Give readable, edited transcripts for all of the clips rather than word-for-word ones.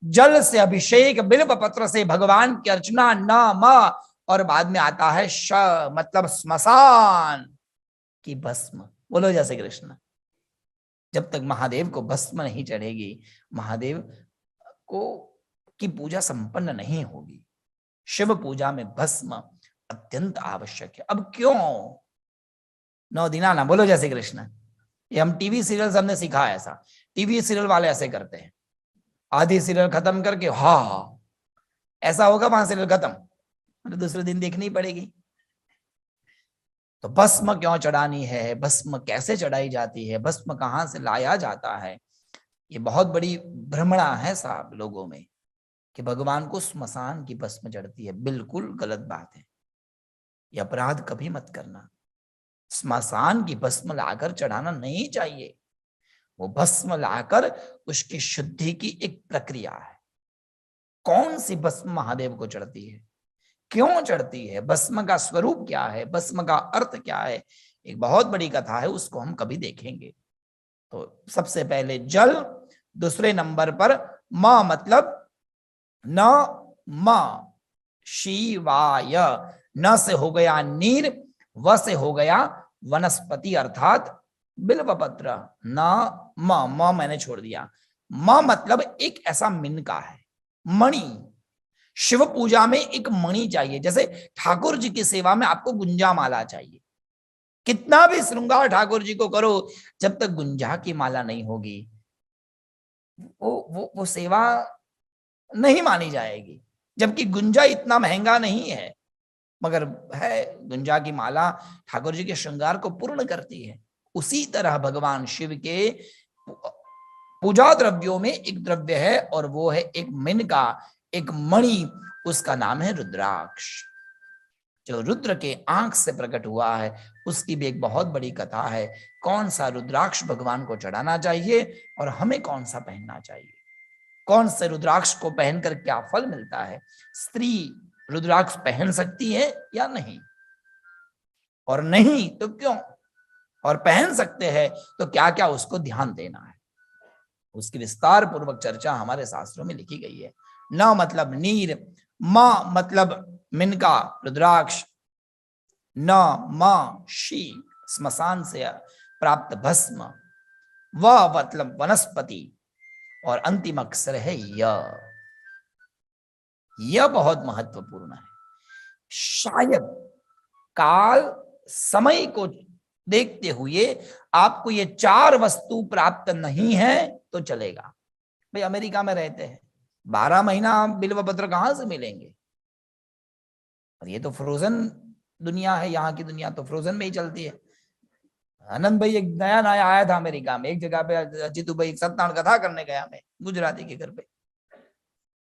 जल से अभिषेक, बिल्व पत्र से भगवान की अर्चना, न म, और बाद में आता है श, मतलब स्मशान की भस्म। बोलो जय श्री कृष्ण। जब तक महादेव को भस्म नहीं चढ़ेगी, महादेव को की पूजा संपन्न नहीं होगी। शिव पूजा में भस्म अत्यंत आवश्यक है। अब क्यों 9 दिन आना, बोलो जय श्री कृष्ण। ये हम टीवी सीरियल हमने सीखा है ऐसा, टीवी सीरियल वाले ऐसे करते हैं, आधी सीरियल खत्म करके हाँ ऐसा होगा, वहां सीरियल खत्म, मतलब दूसरे दिन देखनी पड़ेगी। तो भस्म क्यों चढ़ानी है, भस्म कैसे चढ़ाई जाती है, भस्म कहां से लाया जाता है, ये बहुत बड़ी भ्रमणा है साहब लोगों में कि भगवान को स्मशान की भस्म चढ़ती है। बिल्कुल गलत बात है, ये अपराध कभी मत करना। स्मशान की भस्म लाकर चढ़ाना नहीं चाहिए। वो भस्म लाकर उसकी शुद्धि की एक प्रक्रिया है। कौन सी भस्म महादेव को चढ़ती है, क्यों चढ़ती है, भस्म का स्वरूप क्या है, भस्म का अर्थ क्या है, एक बहुत बड़ी कथा है, उसको हम कभी देखेंगे। तो सबसे पहले जल, दूसरे नंबर पर म मतलब न म शिवाय, न से हो गया नीर, व से हो गया वनस्पति अर्थात बिल्व पत्र, न म मैंने छोड़ दिया। म मतलब एक ऐसा मिनका है, मणि। शिव पूजा में एक मणि चाहिए, जैसे ठाकुर जी की सेवा में आपको गुंजा माला चाहिए। कितना भी श्रृंगार ठाकुर जी को करो, जब तक गुंजा की माला नहीं होगी वो सेवा नहीं मानी जाएगी। जबकि गुंजा इतना महंगा नहीं है, मगर है, गुंजा की माला ठाकुर जी के श्रृंगार को पूर्ण करती है। उसी तरह भगवान शिव के पूजा द्रव्यों में एक द्रव्य है, और वो है एक मिनका, एक मणि, उसका नाम है रुद्राक्ष, जो रुद्र के आंख से प्रकट हुआ है। उसकी भी एक बहुत बड़ी कथा है। कौन सा रुद्राक्ष भगवान को चढ़ाना चाहिए और हमें कौन सा पहनना चाहिए, कौन से रुद्राक्ष को पहनकर क्या फल मिलता है, स्त्री रुद्राक्ष पहन सकती है या नहीं, और नहीं तो क्यों, और पहन सकते हैं तो क्या क्या उसको ध्यान देना है, उसकी विस्तार पूर्वक चर्चा हमारे शास्त्रों में लिखी गई है। न मतलब नीर, म मतलब मिनका रुद्राक्ष, न म शी स्मशान से प्राप्त भस्म, व मतलब वनस्पति, और अंतिम अक्षर है य। यह बहुत महत्वपूर्ण है। शायद काल समय को देखते हुए आपको ये 4 वस्तु प्राप्त नहीं है तो चलेगा। भाई अमेरिका में रहते हैं, 12 महीना बिल्व पत्र कहां से मिलेंगे, और ये तो फ्रोजन दुनिया है, यहाँ की दुनिया तो फ्रोजन में ही चलती है। आनंद भाई एक नया नया आया था अमेरिका में, एक जगह पे जीतू भाई सत्यनारायण कथा करने गया मैं गुजराती के घर पे।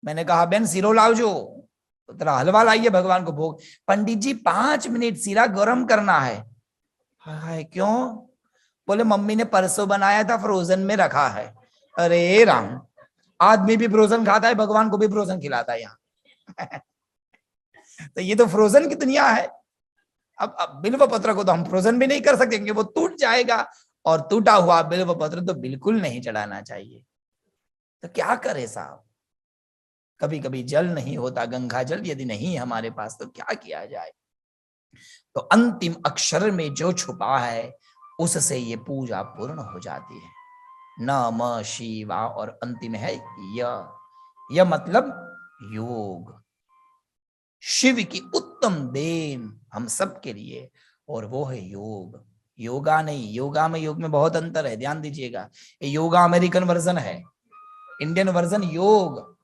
मैंने कहा बेन सीरो लाओ, तो तेरा हलवा लाइए भगवान को भोग। पंडित जी 5 मिनट सीरा गर्म करना है। हाय क्यों, बोले मम्मी ने परसों बनाया था, फ्रोजन में रखा है। अरे राम, आदमी भी फ्रोजन खाता है, भगवान को भी फ्रोजन खिलाता है यहाँ। तो ये तो फ्रोजन की दुनिया है। अब बिल्व पत्र को तो हम फ्रोजन भी नहीं कर सकते क्योंकि वो टूट जाएगा, और टूटा हुआ बिल्व पत्र तो बिल्कुल नहीं चढ़ाना चाहिए। तो क्या करे साहब, कभी कभी जल नहीं होता, गंगा जल यदि नहीं हमारे पास तो क्या किया जाए। तो अंतिम अक्षर में जो छुपा है उससे ये पूजा पूर्ण हो जाती है। न म शिवा, और अंतिम है य मतलब योग, शिव की उत्तम देन हम सब के लिए, और वो है योग। योगा नहीं, योगा में योग में बहुत अंतर है, ध्यान दीजिएगा। योगा अमेरिकन वर्जन है, इंडियन वर्जन योग।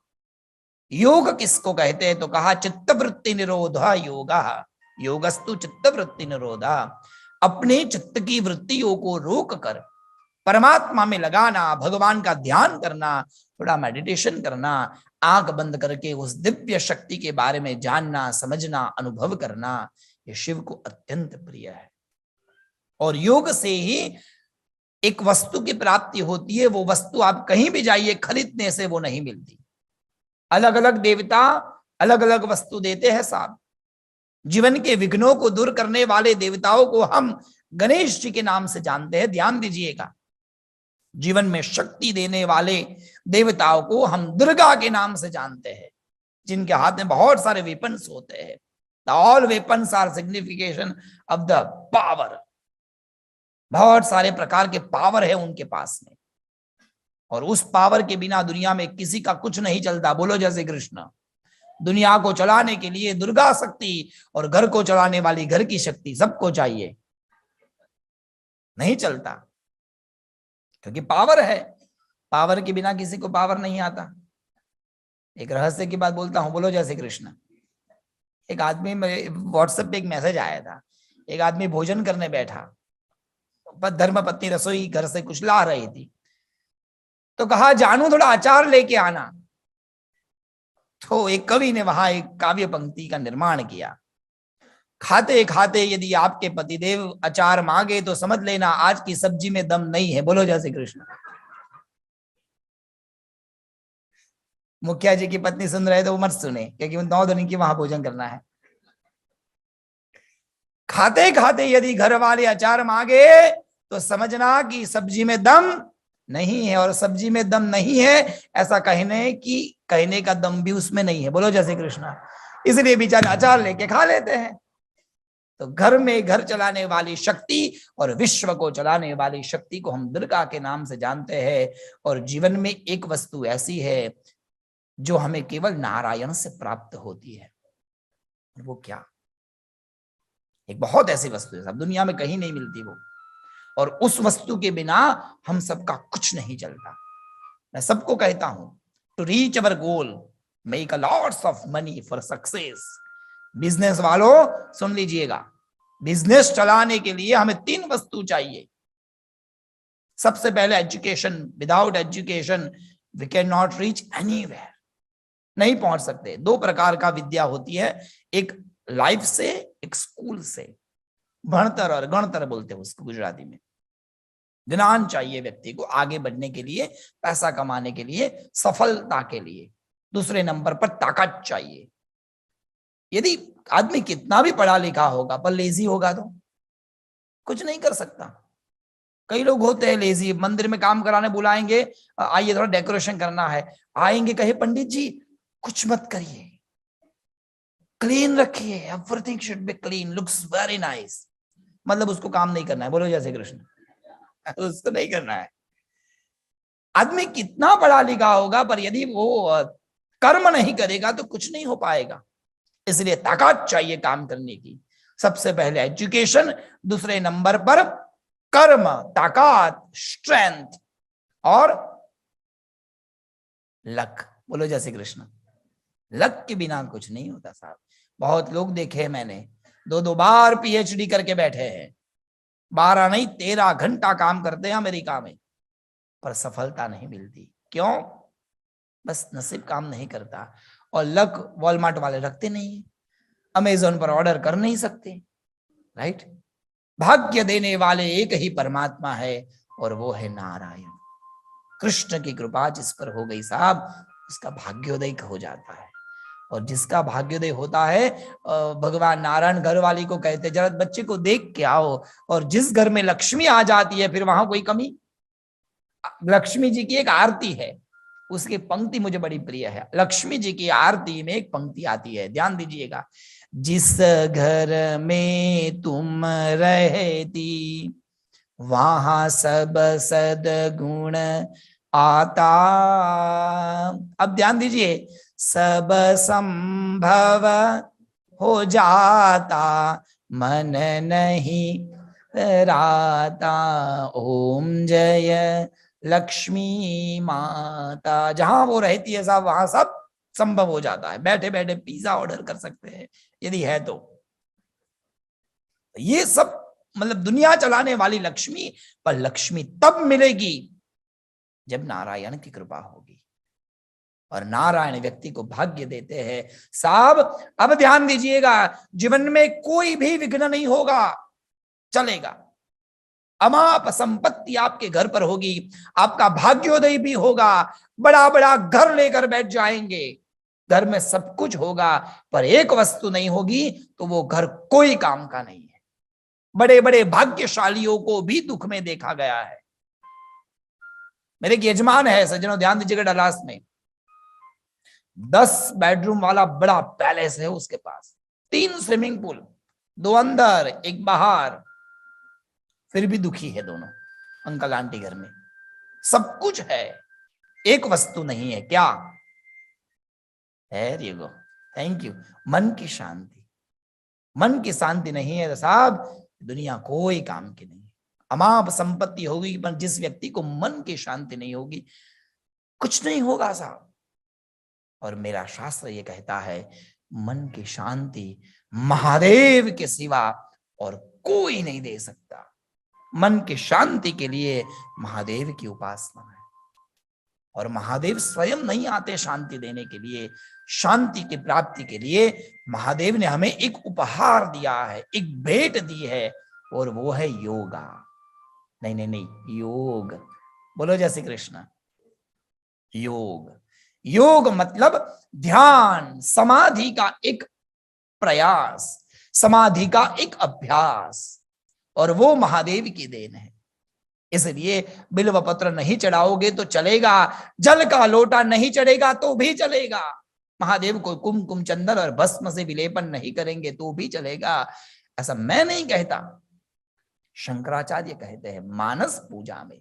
योग किसको कहते हैं, तो कहा चित्तवृत्ति निरोधा योगा, योगस्तु चित्तवृत्ति निरोधा। अपने चित्त की वृत्तियों को रोक कर परमात्मा में लगाना, भगवान का ध्यान करना, थोड़ा मेडिटेशन करना, आंख बंद करके उस दिव्य शक्ति के बारे में जानना, समझना, अनुभव करना, ये शिव को अत्यंत प्रिय है। और योग से ही एक वस्तु की प्राप्ति होती है। वो वस्तु आप कहीं भी जाइए, खरीदने से वो नहीं मिलती। अलग अलग देवता अलग अलग वस्तु देते हैं साहब। जीवन के विघ्नों को दूर करने वाले देवताओं को हम गणेश जी के नाम से जानते हैं, ध्यान दीजिएगा। जीवन में शक्ति देने वाले देवताओं को हम दुर्गा के नाम से जानते हैं, जिनके हाथ में बहुत सारे वेपन्स होते हैं। All weapons are signification of the power. बहुत सारे प्रकार के पावर है उनके पास में, और उस पावर के बिना दुनिया में किसी का कुछ नहीं चलता। बोलो जय श्री कृष्ण। दुनिया को चलाने के लिए दुर्गा शक्ति और घर को चलाने वाली घर की शक्ति सबको चाहिए, नहीं चलता, क्योंकि पावर है। पावर के बिना किसी को पावर नहीं आता। एक रहस्य की बात बोलता हूं, बोलो जय श्री कृष्ण। एक आदमी, व्हाट्सएप पे एक मैसेज आया था, एक आदमी भोजन करने बैठा, धर्म पत्नी रसोई घर से कुछ ला रही थी, तो कहा जानू थोड़ा अचार लेके आना। तो एक कवि ने वहां एक काव्य पंक्ति का निर्माण किया, खाते खाते यदि आपके पतिदेव अचार मांगे तो समझ लेना आज की सब्जी में दम नहीं है। बोलो जय श्री कृष्ण। मुखिया जी की पत्नी सुन रहे तो वो मत सुने, क्योंकि 9 दिन की वहां भोजन करना है। खाते खाते यदि घर वाले अचार मांगे तो समझना कि सब्जी में दम नहीं है, और सब्जी में दम नहीं है ऐसा कहने का दम भी उसमें नहीं है। बोलो जय श्री कृष्ण। इसलिए बेचारे अचार लेके खा लेते हैं। तो घर में घर चलाने वाली शक्ति और विश्व को चलाने वाली शक्ति को हम दुर्गा के नाम से जानते हैं। और जीवन में एक वस्तु ऐसी है जो हमें केवल नारायण से प्राप्त होती है। वो क्या? एक बहुत ऐसी वस्तु है, सब दुनिया में कहीं नहीं मिलती वो, और उस वस्तु के बिना हम सबका कुछ नहीं चलता। मैं सबको कहता हूं, to reach our goal make a lots of money for success. Business वालों सुन लीजिएगा, बिजनेस चलाने के लिए हमें 3 वस्तु चाहिए। सबसे पहले education. Without education we can not reach anywhere, नहीं पहुंच सकते। 2 प्रकार का विद्या होती है, एक लाइफ से, एक स्कूल से। भणतर और गणतर बोलते हैं उसको गुजराती में। ज्ञान चाहिए व्यक्ति को आगे बढ़ने के लिए, पैसा कमाने के लिए, सफलता के लिए। दूसरे नंबर पर ताकत चाहिए। यदि आदमी कितना भी पढ़ा लिखा होगा पर लेजी होगा तो कुछ नहीं कर सकता। कई लोग होते हैं लेजी, मंदिर में काम कराने बुलाएंगे, आइए थोड़ा डेकोरेशन करना है, आएंगे, कहे पंडित जी कुछ मत करिए, क्लीन रखिए, everything should be clean, looks very nice. मतलब उसको काम नहीं करना है। बोलो जय श्री कृष्ण। उसको नहीं करना है। आदमी कितना पढ़ा लिखा होगा पर यदि वो कर्म नहीं करेगा तो कुछ नहीं हो पाएगा। इसलिए ताकत चाहिए काम करने की। सबसे पहले एजुकेशन, दूसरे नंबर पर कर्म, ताकत, स्ट्रेंथ, और लक। बोलो जय श्री कृष्ण। लक के बिना कुछ नहीं होता साहब। बहुत लोग देखे मैंने, 2 बार पीएचडी करके बैठे हैं, 12 नहीं 13 घंटा काम करते हैं अमेरिका में, पर सफलता नहीं मिलती। क्यों? बस नसीब काम नहीं करता। और लक वॉलमार्ट वाले रखते नहीं है, अमेज़न पर ऑर्डर कर नहीं सकते, राइट? भाग्य देने वाले एक ही परमात्मा है, और वो है नारायण। कृष्ण की कृपा जिस पर हो गई साहब, उसका भाग्योदय हो जाता है। और जिसका भाग्योदय होता है, भगवान नारायण घर वाली को कहते जरा बच्चे को देख के आओ। और जिस घर में लक्ष्मी आ जाती है फिर वहां कोई कमी। लक्ष्मी जी की एक आरती है, उसकी पंक्ति मुझे बड़ी प्रिय है। लक्ष्मी जी की आरती में एक पंक्ति आती है, ध्यान दीजिएगा। जिस घर में तुम रहती वहां सब सद्गुण आता। अब ध्यान दीजिए, सब संभव हो जाता मन नहीं राता। ओम जय लक्ष्मी माता। जहां वो रहती है साहब वहां सब संभव हो जाता है। बैठे बैठे पिज्जा ऑर्डर कर सकते हैं यदि है तो। ये सब मतलब दुनिया चलाने वाली लक्ष्मी, पर लक्ष्मी तब मिलेगी जब नारायण की कृपा होगी। और नारायण व्यक्ति को भाग्य देते हैं साहब। अब ध्यान दीजिएगा, जीवन में कोई भी विघ्न नहीं होगा, चलेगा। अमाप संपत्ति आपके घर पर होगी, आपका भाग्योदय भी होगा, बड़ा बड़ा घर लेकर बैठ जाएंगे, घर में सब कुछ होगा, पर एक वस्तु नहीं होगी तो वो घर कोई काम का नहीं है। बड़े बड़े भाग्यशालियों को भी दुख में देखा गया है। मेरे एक यजमान है सज्जनों, ध्यान दीजिएगा, डलास में 10 बेडरूम वाला बड़ा पैलेस है उसके पास, 3 स्विमिंग पूल, 2 अंदर 1 बाहर, फिर भी दुखी है दोनों अंकल आंटी घर में। सब कुछ है, एक वस्तु नहीं है, क्या है? ये गो, थैंक यू, मन की शांति। मन की शांति नहीं है तो साहब दुनिया कोई काम की नहीं। अमाप संपत्ति होगी पर जिस व्यक्ति को मन की शांति नहीं होगी, कुछ नहीं होगा साहब। और मेरा शास्त्र ये कहता है, मन की शांति महादेव के सिवा और कोई नहीं दे सकता। मन की शांति के लिए महादेव की उपासना है, और महादेव स्वयं नहीं आते शांति देने के लिए। शांति की प्राप्ति के लिए महादेव ने हमें एक उपहार दिया है, एक भेंट दी है, और वो है योगा। नहीं नहीं नहीं, योग। बोलो जय श्री कृष्ण। योग, योग मतलब ध्यान, समाधि का एक प्रयास, समाधि का एक अभ्यास, और वो महादेव की देन है। इसलिए बिल्व पत्र नहीं चढ़ाओगे तो चलेगा, जल का लोटा नहीं चढ़ेगा तो भी चलेगा, महादेव को कुमकुम चंदन और भस्म से विलेपन नहीं करेंगे तो भी चलेगा। ऐसा मैं नहीं कहता, शंकराचार्य कहते हैं। मानस पूजा में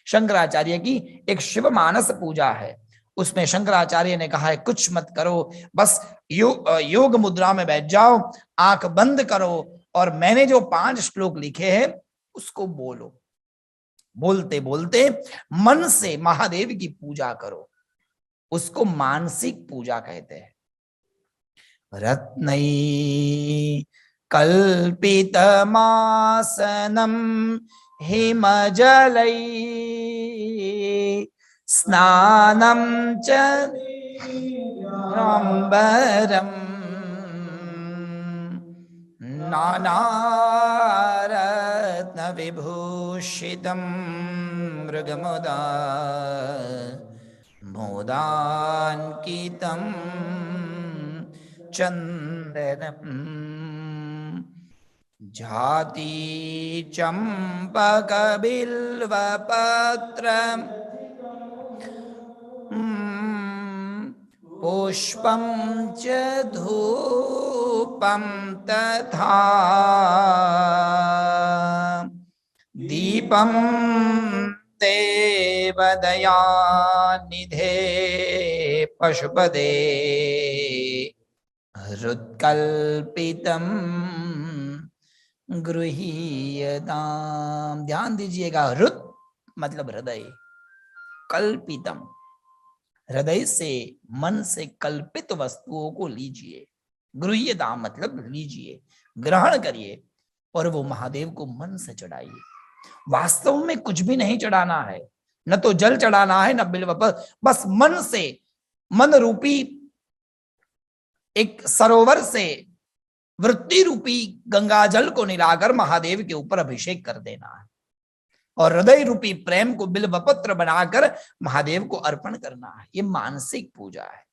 शंकराचार्य की एक शिव मानस पूजा है, उसमें शंकराचार्य ने कहा है कुछ मत करो, बस योग मुद्रा में बैठ जाओ, आंख बंद करो, और मैंने जो 5 श्लोक लिखे हैं उसको बोलो। बोलते बोलते मन से महादेव की पूजा करो, उसको मानसिक पूजा कहते हैं। रत्नै कल्पितमासनं हिमजलै स्नानं च रम्बरं नानारत्नविभूषितं मृगमुदा मोदान्कितं चन्दनम् जाति चम्पकबिल्वपत्रं पुष्पं च धूपं तथा दीपं देवदयानिधे पशुपदे हृत्कल्पितं गृहीयताम्। ध्यान दीजिएगा, हृत मतलब हृदय, कल्पितम हृदय से, मन से कल्पित वस्तुओं को लीजिए, गृह्यताम मतलब लीजिए, ग्रहण करिए, और वो महादेव को मन से चढ़ाइए। वास्तव में कुछ भी नहीं चढ़ाना है, न तो जल चढ़ाना है न बिल्वपत्र, बस मन से, मन रूपी एक सरोवर से वृत्ति रूपी गंगा जल को निलाकर महादेव के ऊपर अभिषेक कर देना है, और हृदय रूपी प्रेम को बिल्वपत्र बनाकर महादेव को अर्पण करना है। ये मानसिक पूजा है।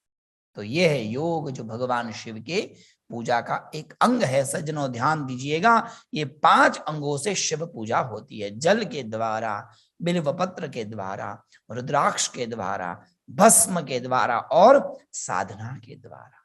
तो ये है योग, जो भगवान शिव के पूजा का एक अंग है। सज्जनों ध्यान दीजिएगा, ये 5 अंगों से शिव पूजा होती है, जल के द्वारा, बिल्वपत्र के द्वारा, रुद्राक्ष के द्वारा, भस्म के द्वारा और साधना के द्वारा।